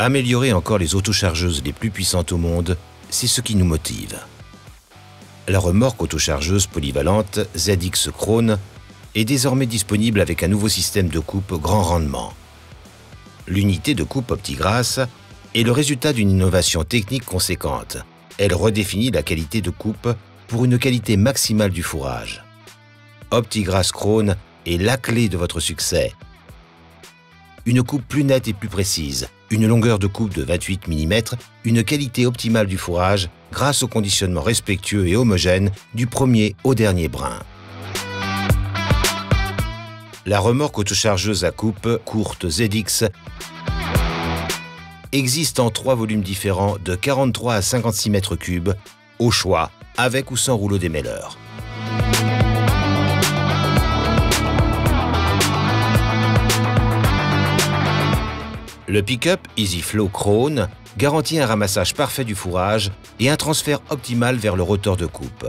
Améliorer encore les autochargeuses les plus puissantes au monde, c'est ce qui nous motive. La remorque autochargeuse polyvalente ZX Krone est désormais disponible avec un nouveau système de coupe grand rendement. L'unité de coupe OptiGrass est le résultat d'une innovation technique conséquente. Elle redéfinit la qualité de coupe pour une qualité maximale du fourrage. OptiGrass Krone est la clé de votre succès. Une coupe plus nette et plus précise, une longueur de coupe de 28 mm, une qualité optimale du fourrage grâce au conditionnement respectueux et homogène du premier au dernier brin. La remorque autochargeuse à coupe courte ZX existe en 3 volumes différents de 43 à 56 m3, au choix, avec ou sans rouleau démêleur. Le pick-up EasyFlow Krone garantit un ramassage parfait du fourrage et un transfert optimal vers le rotor de coupe.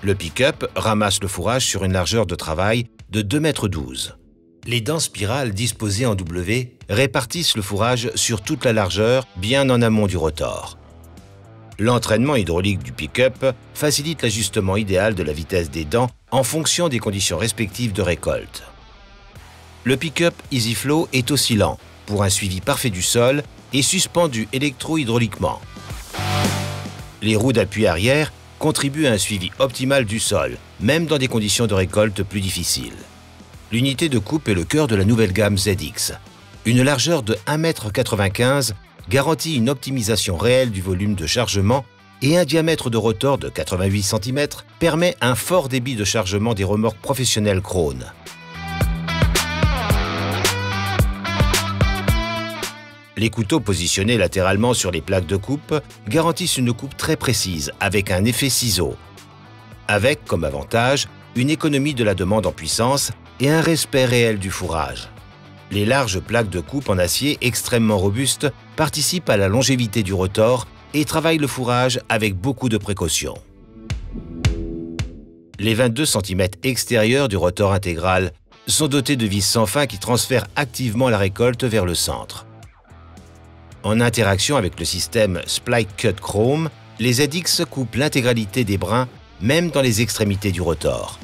Le pick-up ramasse le fourrage sur une largeur de travail de 2,12 m. Les dents spirales disposées en W répartissent le fourrage sur toute la largeur, bien en amont du rotor. L'entraînement hydraulique du pick-up facilite l'ajustement idéal de la vitesse des dents en fonction des conditions respectives de récolte. Le pick-up EasyFlow est oscillant pour un suivi parfait du sol et suspendu électro-hydrauliquement. Les roues d'appui arrière contribuent à un suivi optimal du sol, même dans des conditions de récolte plus difficiles. L'unité de coupe est le cœur de la nouvelle gamme ZX. Une largeur de 1,95 m garantit une optimisation réelle du volume de chargement et un diamètre de rotor de 88 cm permet un fort débit de chargement des remorques professionnelles Krone. Les couteaux positionnés latéralement sur les plaques de coupe garantissent une coupe très précise avec un effet ciseau. Avec comme avantage une économie de la demande en puissance et un respect réel du fourrage. Les larges plaques de coupe en acier extrêmement robustes participent à la longévité du rotor et travaillent le fourrage avec beaucoup de précautions. Les 22 cm extérieurs du rotor intégral sont dotés de vis sans fin qui transfèrent activement la récolte vers le centre. En interaction avec le système Split Cut Chrome, les ZX coupent l'intégralité des brins, même dans les extrémités du rotor.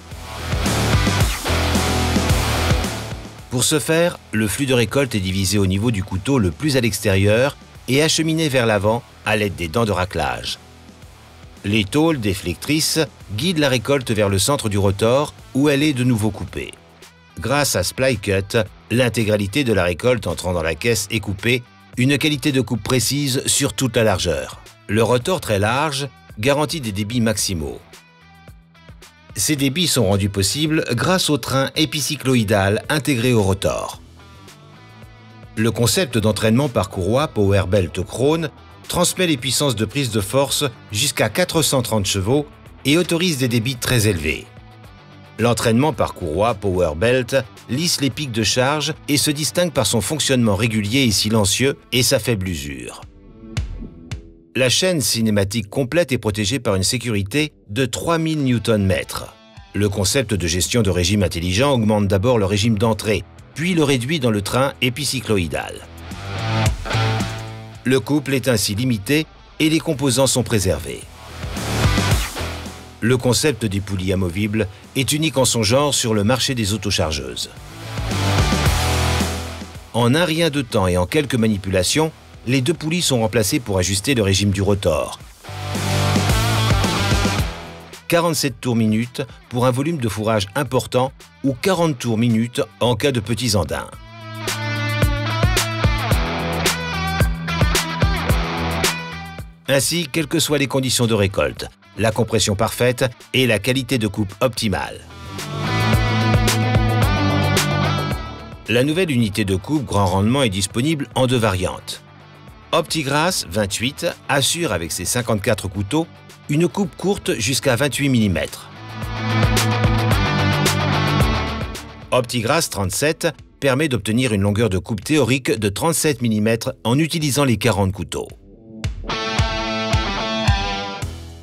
Pour ce faire, le flux de récolte est divisé au niveau du couteau le plus à l'extérieur et acheminé vers l'avant à l'aide des dents de raclage. Les tôles déflectrices guident la récolte vers le centre du rotor où elle est de nouveau coupée. Grâce à Split Cut, l'intégralité de la récolte entrant dans la caisse est coupée, une qualité de coupe précise sur toute la largeur. Le rotor très large garantit des débits maximaux. Ces débits sont rendus possibles grâce au train épicycloïdal intégré au rotor. Le concept d'entraînement par courroie Powerbelt Krone transmet les puissances de prise de force jusqu'à 430 chevaux et autorise des débits très élevés. L'entraînement par courroie Powerbelt lisse les pics de charge et se distingue par son fonctionnement régulier et silencieux et sa faible usure. La chaîne cinématique complète est protégée par une sécurité de 3000 Nm. Le concept de gestion de régime intelligent augmente d'abord le régime d'entrée, puis le réduit dans le train épicycloïdal. Le couple est ainsi limité et les composants sont préservés. Le concept des poulies amovibles est unique en son genre sur le marché des autochargeuses. En un rien de temps et en quelques manipulations, les 2 poulies sont remplacées pour ajuster le régime du rotor. 47 tours minutes pour un volume de fourrage important ou 40 tours minutes en cas de petits andins. Ainsi, quelles que soient les conditions de récolte, la compression parfaite et la qualité de coupe optimale. La nouvelle unité de coupe grand rendement est disponible en 2 variantes. OptiGrass 28 assure avec ses 54 couteaux une coupe courte jusqu'à 28 mm. OptiGrass 37 permet d'obtenir une longueur de coupe théorique de 37 mm en utilisant les 40 couteaux.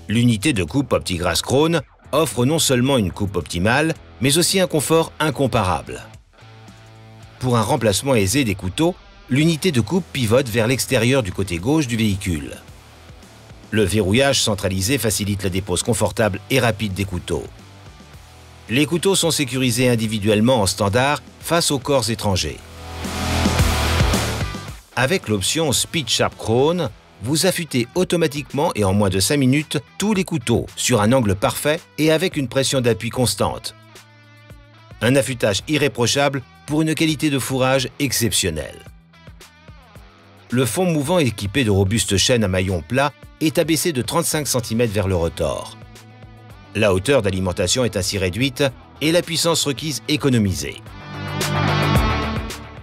L'unité de coupe OptiGrass Krone offre non seulement une coupe optimale, mais aussi un confort incomparable. Pour un remplacement aisé des couteaux, l'unité de coupe pivote vers l'extérieur du côté gauche du véhicule. Le verrouillage centralisé facilite la dépose confortable et rapide des couteaux. Les couteaux sont sécurisés individuellement en standard face aux corps étrangers. Avec l'option Speed Sharp Chrome, vous affûtez automatiquement et en moins de 5 minutes tous les couteaux sur un angle parfait et avec une pression d'appui constante. Un affûtage irréprochable pour une qualité de fourrage exceptionnelle. Le fond mouvant équipé de robustes chaînes à maillon plat est abaissé de 35 cm vers le rotor. La hauteur d'alimentation est ainsi réduite et la puissance requise économisée.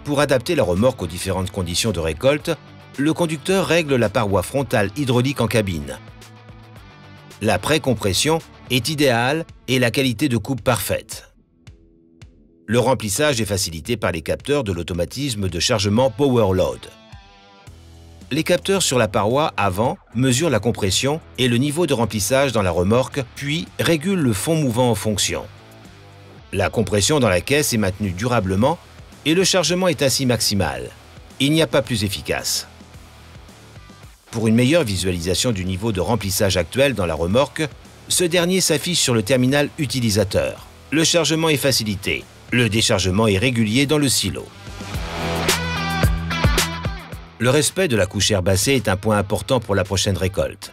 Pour adapter la remorque aux différentes conditions de récolte, le conducteur règle la paroi frontale hydraulique en cabine. La précompression est idéale et la qualité de coupe parfaite. Le remplissage est facilité par les capteurs de l'automatisme de chargement Powerload. Les capteurs sur la paroi avant mesurent la compression et le niveau de remplissage dans la remorque, puis régulent le fond mouvant en fonction. La compression dans la caisse est maintenue durablement et le chargement est ainsi maximal. Il n'y a pas plus efficace. Pour une meilleure visualisation du niveau de remplissage actuel dans la remorque, ce dernier s'affiche sur le terminal utilisateur. Le chargement est facilité. Le déchargement est régulier dans le silo. Le respect de la couche herbacée est un point important pour la prochaine récolte.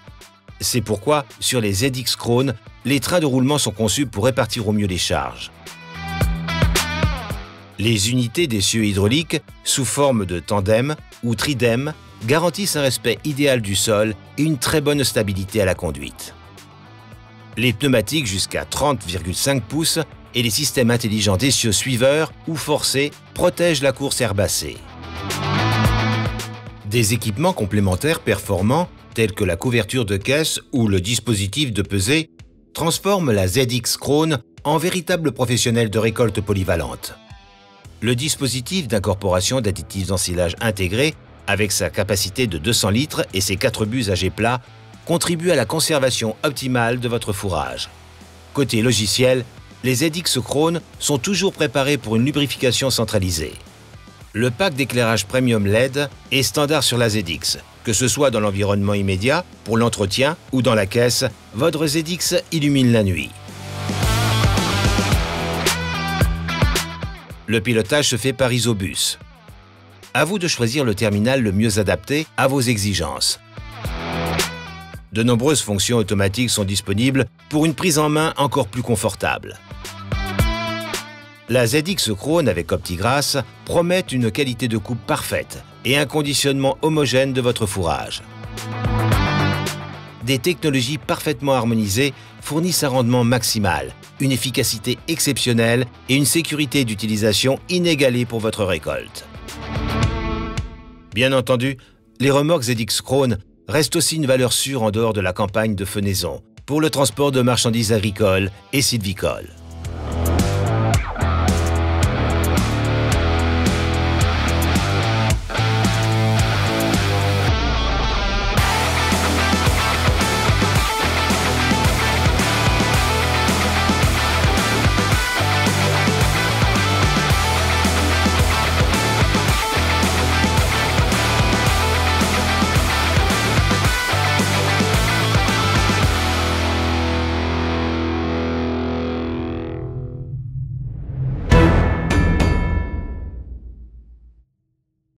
C'est pourquoi, sur les ZX Krone, les trains de roulement sont conçus pour répartir au mieux les charges. Les unités d'essieu hydrauliques, sous forme de tandem ou tridem, garantissent un respect idéal du sol et une très bonne stabilité à la conduite. Les pneumatiques jusqu'à 30,5 pouces et les systèmes intelligents d'essieu suiveurs ou forcés protègent la course herbacée. Des équipements complémentaires performants, tels que la couverture de caisse ou le dispositif de pesée, transforment la ZX Krone en véritable professionnel de récolte polyvalente. Le dispositif d'incorporation d'additifs d'ensilage intégrés, avec sa capacité de 200 litres et ses 4 buts à jet plat, contribue à la conservation optimale de votre fourrage. Côté logiciel, les ZX Krone sont toujours préparés pour une lubrification centralisée. Le pack d'éclairage Premium LED est standard sur la ZX. Que ce soit dans l'environnement immédiat, pour l'entretien ou dans la caisse, votre ZX illumine la nuit. Le pilotage se fait par Isobus. À vous de choisir le terminal le mieux adapté à vos exigences. De nombreuses fonctions automatiques sont disponibles pour une prise en main encore plus confortable. La ZX Krone avec OptiGrass promet une qualité de coupe parfaite et un conditionnement homogène de votre fourrage. Des technologies parfaitement harmonisées fournissent un rendement maximal, une efficacité exceptionnelle et une sécurité d'utilisation inégalée pour votre récolte. Bien entendu, les remorques ZX Krone restent aussi une valeur sûre en dehors de la campagne de fenaison pour le transport de marchandises agricoles et sylvicoles.